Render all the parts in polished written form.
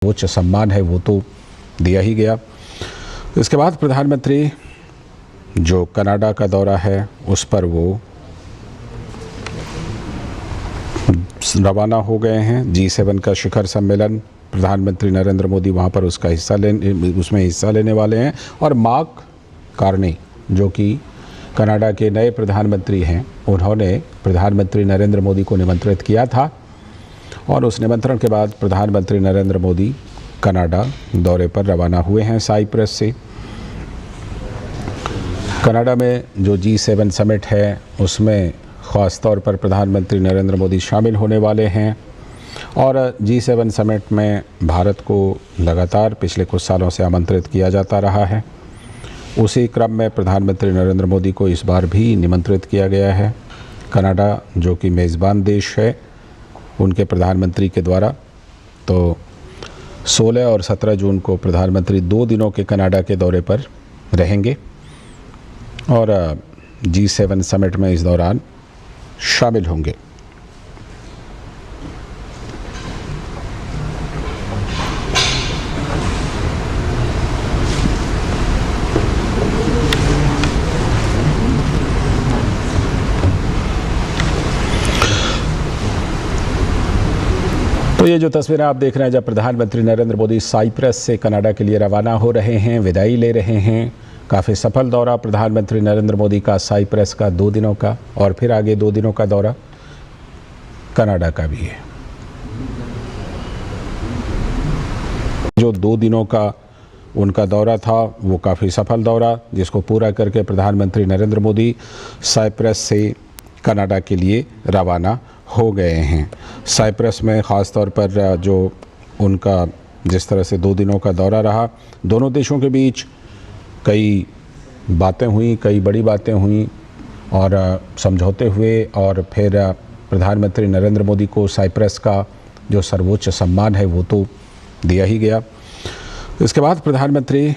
सर्वोच्च सम्मान है वो तो दिया ही गया। इसके बाद प्रधानमंत्री जो कनाडा का दौरा है उस पर वो रवाना हो गए हैं। G7 का शिखर सम्मेलन, प्रधानमंत्री नरेंद्र मोदी वहाँ पर उसमें हिस्सा लेने वाले हैं। और मार्क कार्नी जो कि कनाडा के नए प्रधानमंत्री हैं, उन्होंने प्रधानमंत्री नरेंद्र मोदी को निमंत्रित किया था और उस निमंत्रण के बाद प्रधानमंत्री नरेंद्र मोदी कनाडा दौरे पर रवाना हुए हैं साइप्रस से। कनाडा में जो G7 समिट है उसमें ख़ास तौर पर प्रधानमंत्री नरेंद्र मोदी शामिल होने वाले हैं और G7 समिट में भारत को लगातार पिछले कुछ सालों से आमंत्रित किया जाता रहा है। उसी क्रम में प्रधानमंत्री नरेंद्र मोदी को इस बार भी निमंत्रित किया गया है। कनाडा जो कि मेज़बान देश है, उनके प्रधानमंत्री के द्वारा तो 16 और 17 जून को प्रधानमंत्री 2 दिनों के कनाडा के दौरे पर रहेंगे और G7 समिट में इस दौरान शामिल होंगे। तो ये जो तस्वीरें आप देख रहे हैं, जब प्रधानमंत्री नरेंद्र मोदी साइप्रस से कनाडा के लिए रवाना हो रहे हैं, विदाई ले रहे हैं। काफ़ी सफल दौरा प्रधानमंत्री नरेंद्र मोदी का साइप्रस का 2 दिनों का और फिर आगे 2 दिनों का दौरा कनाडा का भी है। जो 2 दिनों का उनका दौरा था वो काफ़ी सफल दौरा, जिसको पूरा करके प्रधानमंत्री नरेंद्र मोदी साइप्रस से कनाडा के लिए रवाना हो गए हैं। साइप्रस में ख़ास तौर पर जो उनका जिस तरह से 2 दिनों का दौरा रहा, दोनों देशों के बीच कई बातें हुई, कई बड़ी बातें हुई और समझौते हुए और फिर प्रधानमंत्री नरेंद्र मोदी को साइप्रस का जो सर्वोच्च सम्मान है वो तो दिया ही गया। इसके बाद प्रधानमंत्री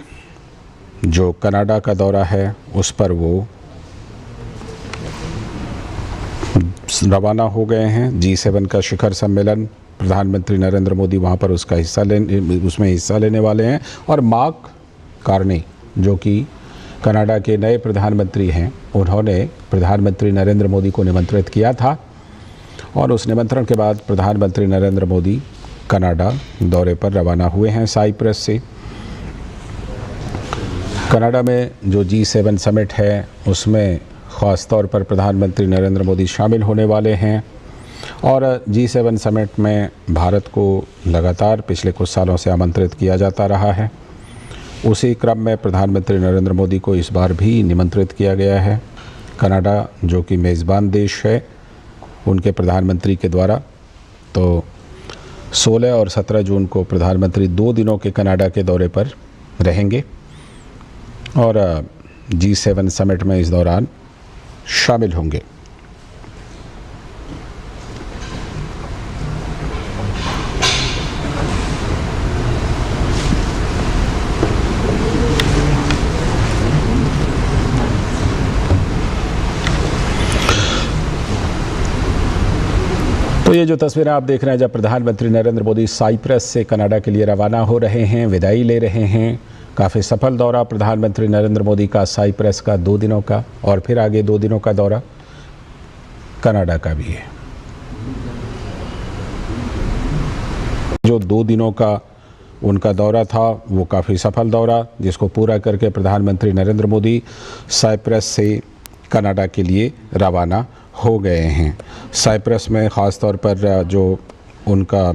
जो कनाडा का दौरा है उस पर वो रवाना हो गए हैं। G7 का शिखर सम्मेलन, प्रधानमंत्री नरेंद्र मोदी वहाँ पर उसमें हिस्सा लेने वाले हैं और मार्क कार्नी जो कि कनाडा के नए प्रधानमंत्री हैं, उन्होंने प्रधानमंत्री नरेंद्र मोदी को निमंत्रित किया था और उस निमंत्रण के बाद प्रधानमंत्री नरेंद्र मोदी कनाडा दौरे पर रवाना हुए हैं साइप्रस से। कनाडा में जो G7 समिट है उसमें ख़ास तौर पर प्रधानमंत्री नरेंद्र मोदी शामिल होने वाले हैं और G7 समिट में भारत को लगातार पिछले कुछ सालों से आमंत्रित किया जाता रहा है। उसी क्रम में प्रधानमंत्री नरेंद्र मोदी को इस बार भी निमंत्रित किया गया है। कनाडा जो कि मेज़बान देश है, उनके प्रधानमंत्री के द्वारा तो 16 और 17 जून को प्रधानमंत्री 2 दिनों के कनाडा के दौरे पर रहेंगे और G7 समिट में इस दौरान शामिल होंगे। तो ये जो तस्वीरें आप देख रहे हैं, जब प्रधानमंत्री नरेंद्र मोदी साइप्रस से कनाडा के लिए रवाना हो रहे हैं, विदाई ले रहे हैं। काफ़ी सफल दौरा प्रधानमंत्री नरेंद्र मोदी का साइप्रस का 2 दिनों का और फिर आगे 2 दिनों का दौरा कनाडा का भी है। जो 2 दिनों का उनका दौरा था वो काफ़ी सफल दौरा, जिसको पूरा करके प्रधानमंत्री नरेंद्र मोदी साइप्रस से कनाडा के लिए रवाना हो गए हैं। साइप्रस में ख़ास तौर पर जो उनका